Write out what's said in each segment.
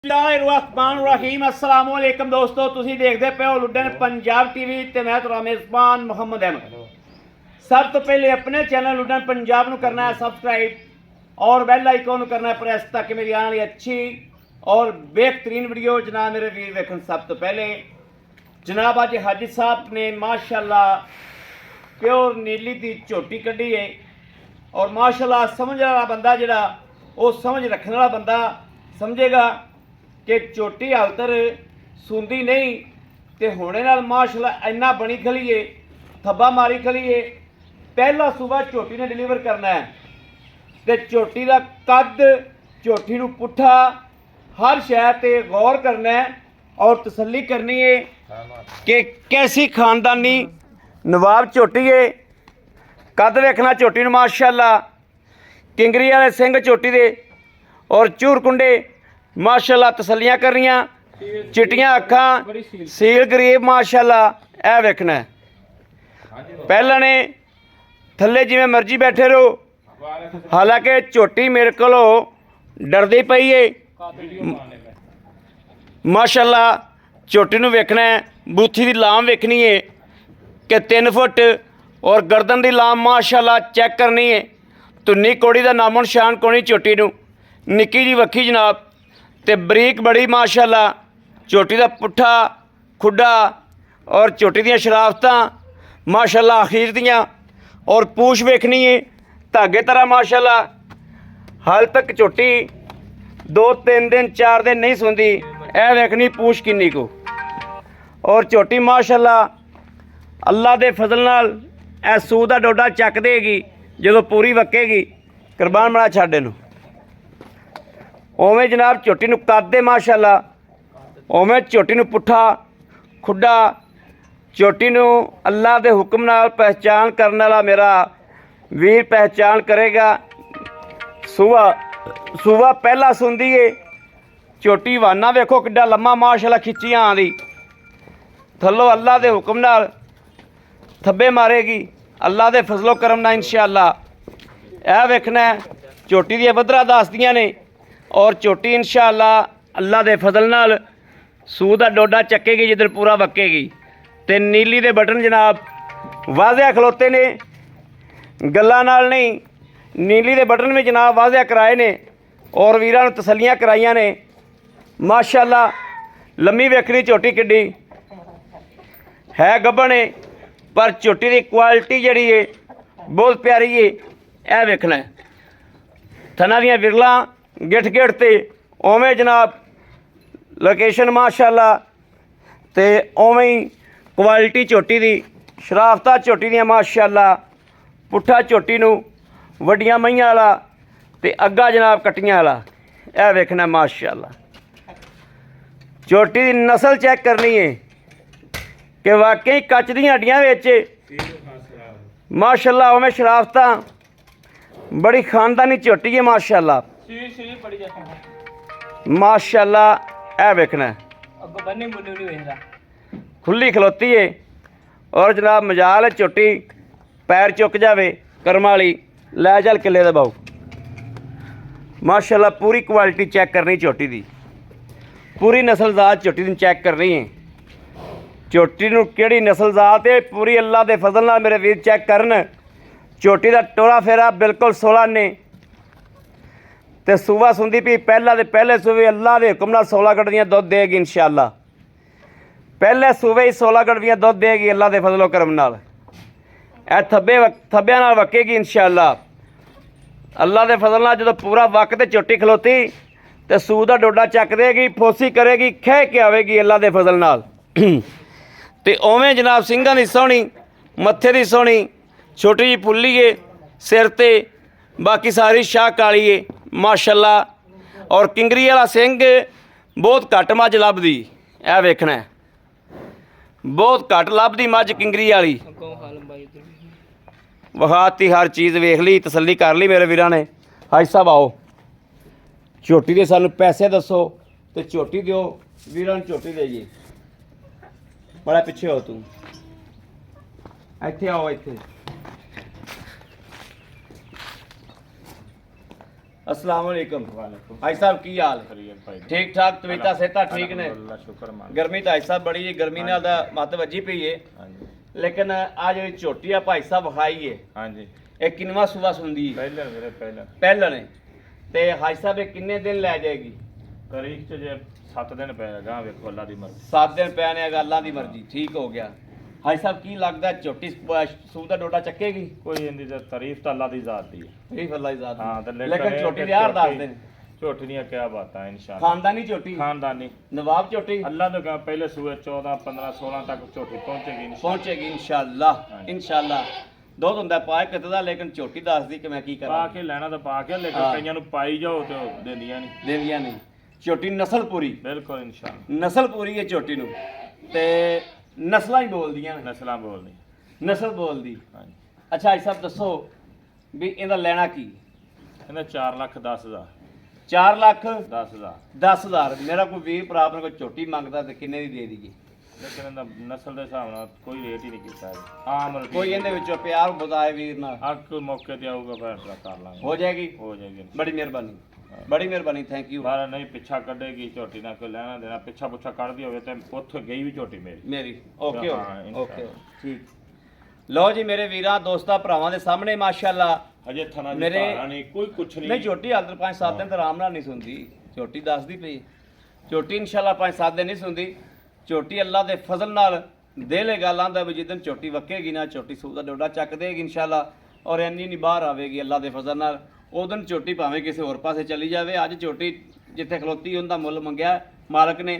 बिस्मिल्लाहिर्रहमानिर्रहीम अस्सलाम वालेकुम दोस्तों, तुसीं देखदे पे हो लुड्डन पंजाब टीवी ते मैं तुहाडा मेज़बान मुहम्मद अहमद। सब तो पहले अपने चैनल लुड्डन पंजाब नूं करना है सब्सक्राइब और बेल आइकन नूं करना है प्रेस ताकि मेरी आने वाली अच्छी और बेहतरीन वीडियो जनाब मेरे वीर देखन। सब तो पहले जनाब अज हाजी साहब ने माशाल्लाह प्योर नीली दी झोटी कड्ढी है और माशाल्लाह समझ वाला बंदा जिहड़ा वो समझ रखने वाला बंदा समझेगा कि झोटी हालतर सुंदी नहीं तो होने नाल माशाल्लाह इन्ना बनी खली है, थब्बा मारी खली है। पहला सुबह झोटी ने डिलीवर करना है तो झोटी का कद, झोटी नूं पुट्ठा हर शय ते गौर करना है और तसल्ली करनी है कि कैसी खानदानी नवाब झोटी है। कद वेखना झोटी नूं माशाल्लाह, किंगरी वाले सिंह झोटी दे और चूर कुंडे माशाल्लाह तसलियां करनियां, चिट्टियां अखां, सील गरीब माशाल्लाह। ए वेखना है पहला ने थल्ले जिवें मर्जी बैठे रहो, हालांकि झोटी मेरे कोलो डरदी पई है माशाल्लाह। झोटी नूं वेखना है, बूथी दी लाम वेखनी है कि 3 फुट और गर्दन दी लाम माशाल्लाह चेक करनी है। धुन्नी कोड़ी दा नामो निशान कोनी झोटी नूं, निक्की जी वक्खी जनाब ते बरीक बड़ी माशाल्लाह। झोटी दा पुट्ठा खुड्डा और झोटी दियां शराफतां माशाल्लाह अखीर दियां और पूछ वेखनी है धागे तरह माशाल्लाह। हाल तक झोटी 2-3 दिन 4 दिन नहीं सुनती, ए वेखनी पूछ किन्नी को। और झोटी माशाल्लाह अल्लाह दे फजल नाल ए सूह दा डोडा चक देगी जो पूरी वक्केगी कुरबान बना छाड़े नूं। उवें जनाब झोटी नूं कद दे माशाल्लाह, उवें झोटी नूं पुट्ठा खुड्डा, झोटी नूं अल्लाह दे हुक्म नाल पहचान करने वाला मेरा वीर पहचान करेगा। सूबा पहला सुनदी है झोटी, वाना वेखो किड्डा लम्मा माशाल्लाह खिच्चियां आंदी, थल्लों अल्लाह दे हुक्म नाल थब्बे मारेगी अल्लाह दे फजलो करम नाल इंशाअल्लाह। यह वेखना है झोटी दी बदरा दसदियां ने और झोटी इंशाअल्लाह अल्लाह दे फजल नाल सूह दा डोडा चकेगी जिधर पूरा वक्केगी। ते नीली दे बटन जनाब वाजिया खलोते ने, गल्लां नाल नहीं, नीली दे बटन भी जनाब वाजिया कराए ने और वीरां नूं तसल्लियां कराइयां ने माशाअल्लाह। लम्मी वेखनी झोटी किड्डी है गब्बन है पर झोटी की क्वालिटी जिहड़ी है बहुत प्यारी है। यह वेखना है थना दियां विरलां गिठ गिठ ते उवें जनाब लोकेशन माशाल्लाह ते उवें ही क्वालिटी झोटी दी, शराफता झोटी दियां माशाल्लाह। पुट्ठा झोटी नूं वड्डियां मईयां वाला ते अग्गा जनाब कट्टियां वाला। यह वेखना माशाल्लाह। झोटी दी नस्ल चेक करनी है कि वाकई कच दी हड्डियां विच माशाल्लाह उवें शराफतां, बड़ी खानदानी झोटी है माशाल्लाह माशाल्लाह। ए वेखना खुली खलोती है और जनाब मजाल है झोटी पैर चुक जावे करम वाली लै चल किले दे बाऊ माशाल्लाह। पूरी क्वालिटी चेक करनी झोटी दी, पूरी नस्लजात झोटी दी चेक करनी है। झोटी नूं किहड़ी नस्लजात है पूरी अल्लाह दे फजल नाल मेरे वीर चेक करन। झोटी दा टोरा फेरा बिल्कुल 16 ने ते सूबा सुंदी पी पहला दे पहले सूबे अल्लाह दे हुक्म नाल 16 गड्डियां दुध देगी इंशाअल्लाह। पहले सूबे ही 16 गड्डियां दुध देगी अल्लाह दे फजलो करम नाल। ए थब्बियां नाल वक्केगी इंशाअल्लाह अल्लाह दे फजल नाल। जो पूरा वक ते झोटी खलोती तो सूह दा डोडा चक देगी, फोसी करेगी, खह के आवेगी अल्लाह दे फजल नाल। ते उवें जनाब सिंघां दी सोहनी, मत्थे दी सोहनी, छोटी जी पुल्ली है सिर ते, बाकी सारी शाह काली है माशाल्लाह। और किंगरी वाला सिंह बहुत घट मझ लभदी, यह वेखना है बहुत घट लभदी मझ किंगरी वाली। वखाती हर चीज़ वेख ली, तसल्ली कर ली मेरे वीरां ने। हाजी साहब आओ, झोटी दे सानू पैसे दसो तो झोटी दिओ वीरां नूं झोटी देइए। बड़ा पिछे हो तू, इत्थे आओ इत्थे। अस्सलाम वालेकुम वालेकुम भाई साहब की हाल है? खैरियत भाई ठीक ठाक तबीयत सेहत ठीक ने? अल्लाह शुक्र मान गर्मी तो भाई साहब बड़ी है, गर्मी नाल दा मत वजी पई है, हाँ जी लेकिन आ जी झोटी आ भाई साहब विखाई है, हाँ जी ये किनवा सूबा सुंदी है? पहले मेरे पहले पहले ने ते हाई साहब ये किन्ने दिन लै जाएगी? तारीख च जे 7 दिन पेगा वेखो अल्लाह दी मर्जी 7 दिन पैने आ, अल्लाह दी मर्जी। ठीक हो गया हाई साहब, की लगदा झोटी सूब दा डोडा चक्केगी? कोई इंदी ते तारीफ तो अल्लाह दी जात दी है ठीक अल्लाह दी जात हाँ, ते दी। लेकिन लेकिन ये झोटी कि दे यार दस झोटी- दिन झोटी दी क्या बात है इंशाल्लाह खानदानी झोटी, खानदानी नवाब झोटी अल्लाह ने कहा पहले सुबह 14 15 16 तक झोटी पहुंचेगी इंशाल्लाह पहुंचेगी इंशाल्लाह ਹਾਂਜੀ। इंशाल्लाह। ਦੁੱਧ ਹੁੰਦਾ ਪਾ ਕਿਤੇ ਦਾ, ਲੇਕਿਨ ਝੋਟੀ ਦੱਸਦੀ ਕਿ ਮੈਂ ਕੀ पा ਕਰਾਂ। के लेना तो पा के लेकिन हाँ। कईयां नु पाई जाओ तो देंदियां नहीं ਦੇਂਦੀਆਂ ਨਹੀਂ ਝੋਟੀ ਨਸਲ ਪੂਰੀ, बिल्कुल इंशाल्लाह ਨਸਲ ਪੂਰੀ ਹੈ ਝੋਟੀ ਨੂੰ, ਤੇ ਨਸਲਾਂ ਹੀ ਬੋਲਦੀਆਂ ਨੇ, नस्लां बोलनी ਨਸਲ ਬੋਲਦੀ। हाँ जी ਅੱਛਾ ਇਹ ਸਭ ਦੱਸੋ ਵੀ ਇਹਦਾ ਲੈਣਾ ਕੀ? ਇਹਦਾ 4 ਲੱਖ 10 ਹਜ਼ਾਰ 4 ਲੱਖ 10 ਹਜ਼ਾਰ 10,000। ਮੇਰਾ ਕੋਈ ਵੀਰ ਭਰਾ ਆਪਣੇ ਕੋਲ ਝੋਟੀ ਮੰਗਦਾ ਤੇ ਕਿੰਨੇ ਦੀ ਦੇ ਦਈਏ? ਲੇਕਿਨ ਇਹਦਾ ਨਸਲ ਦੇ ਹਿਸਾਬ ਨਾਲ ਕੋਈ ਰੇਟ ਹੀ ਨਹੀਂ ਕੀਤਾ ਹੈ ਆਮ ਰੇਟ ਕੋਈ ਇਹਦੇ ਵਿੱਚੋਂ ਪਿਆਰ ਬਤਾਏ ਵੀਰ ਨਾਲ ਅੱਕ ਮੌਕੇ ਤੇ ਆਊਗਾ ਫਿਰ ਟਰਾ ਕਰ ਲਾਂਗੇ ਹੋ ਜਾਏਗੀ। ਹੋ ਜਾਏਗੀ ਬੜੀ ਮਿਹਰਬਾਨੀ, ਬੜੀ ਮਿਹਰਬਾਨੀ, ਥੈਂਕ ਯੂ। ਬਾਰਾ ਨਹੀਂ ਪਿੱਛਾ ਕੱਢੇਗੀ ਝੋਟੀ ਨਾਲ ਕੋਈ ਲੈਣਾ ਦੇਣਾ ਪਿੱਛਾ ਪੁੱਛਾ ਕੱਢਦੀ ਹੋਵੇ ਤੇ ਉੱਥੇ ਗਈ ਵੀ ਝੋਟੀ ਮੇਰੀ ਮੇਰੀ ਓਕੇ ਹਾਂ, ਇੰਸ਼ਾਅੱਲਾ। ਓਕੇ ਠੀਕ। ਲਓ ਜੀ ਮੇਰੇ ਵੀਰਾਂ ਦੋਸਤਾਂ ਭਰਾਵਾਂ ਦੇ ਸਾਹਮਣੇ ਮਾਸ਼ਾਅੱਲਾ। ਹਜੇ ਥਣਾ ਦੀ ਮੇਰੇ- ਧਾਰਾ ਨਹੀਂ ਕੋਈ ਕੁਛ ਨਹੀਂ ਨਹੀਂ ਝੋਟੀ ਹਾਲ ਤੱਕ 5-7 ਦਿਨ ਤਾਂ ਆਰਾਮ ਨਾਲ ਨਹੀਂ ਸੁਣਦੀ, ਝੋਟੀ ਦੱਸਦੀ ਪਈ ਝੋਟੀ ਇਨਸ਼ਾਅੱਲਾ 5-7 ਦਿਨ ਨਹੀਂ ਸੁਣਦੀ ਝੋਟੀ। ਅੱਲਾ ਦੇ ਫਜ਼ਲ ਨਾਲ ਦੇਲੇ ਗੱਲਾਂ ਦਾ ਵੀ ਜਿੱਦਨ ਝੋਟੀ ਵਕੇਗੀ ਨਾ ਝੋਟੀ ਸੂਦਾ ਡੋਡਾ ਚੱਕ ਦੇਗੀ ਇਨਸ਼ਾਅੱਲਾ, ਔਰ ਇੰਨੀ ਨਹੀਂ ਬਾਹਰ ਆਵੇਗੀ ਅੱਲਾ ਦੇ ਫਜ਼ਲ ਨਾਲ। ਉਦੋਂ ਝੋਟੀ ਭਾਵੇਂ ਕਿਸੇ ਹੋਰ ਪਾਸੇ ਚਲੀ ਜਾਵੇ। ਅੱਜ ਝੋਟੀ ਜਿੱਥੇ ਖਲੋਤੀ ਉਹਦਾ ਮੁੱਲ ਮੰਗਿਆ ਮਾਲਕ ਨੇ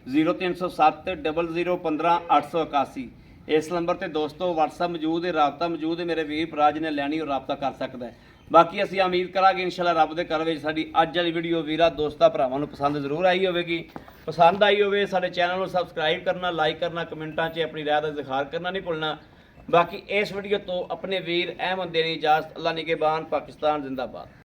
0307 00 15 881। ਇਸ ਨੰਬਰ ਤੇ ਦੋਸਤੋ WhatsApp ਮੌਜੂਦ ਹੈ, ਰਾਬਤਾ ਮੌਜੂਦ ਹੈ। ਮੇਰੇ ਵੀਰ ਭਰਾ ਜਿਹਨੇ ਲੈਣੀ ਉਹ ਰਾਬਤਾ ਕਰ ਸਕਦਾ ਹੈ। ਬਾਕੀ ਅਸੀਂ ਉਮੀਦ ਕਰਾਂਗੇ ਇਨਸ਼ਾਅੱਲਾ ਰੱਬ ਦੇ ਘਰ ਵਿੱਚ ਸਾਡੀ ਅੱਜ ਵਾਲੀ ਵੀਡੀਓ ਵੀਰਾਂ ਦੋਸਤਾਂ ਭਰਾਵਾਂ ਨੂੰ ਪਸੰਦ ਜ਼ਰੂਰ ਆਈ ਹੋਵੇਗੀ। ਪਸੰਦ ਆਈ ਹੋਵੇ ਸਾਡੇ ਚੈਨਲ ਨੂੰ ਸਬਸਕ੍ਰਾਈਬ ਕਰਨਾ, ਲਾਈਕ ਕਰਨਾ, ਕਮੈਂਟਾਂ 'ਚ ਆਪਣੀ ਰਾਏ ਦਾ ਇਜ਼ਹਾਰ ਕਰਨਾ ਨਹੀਂ ਭੁੱਲਣਾ। ਬਾਕੀ ਇਸ ਵੀਡੀਓ ਤੋਂ ਆਪਣੇ ਵੀਰ ਅਹਿਮਦ ਦੇਣੀ ਇਜਾਜ਼ਤ। ਅੱਲਾ ਨਿਗਹਿਬਾਨ, ਪਾਕਿਸਤਾਨ ਜ਼ਿੰਦਾਬਾਦ।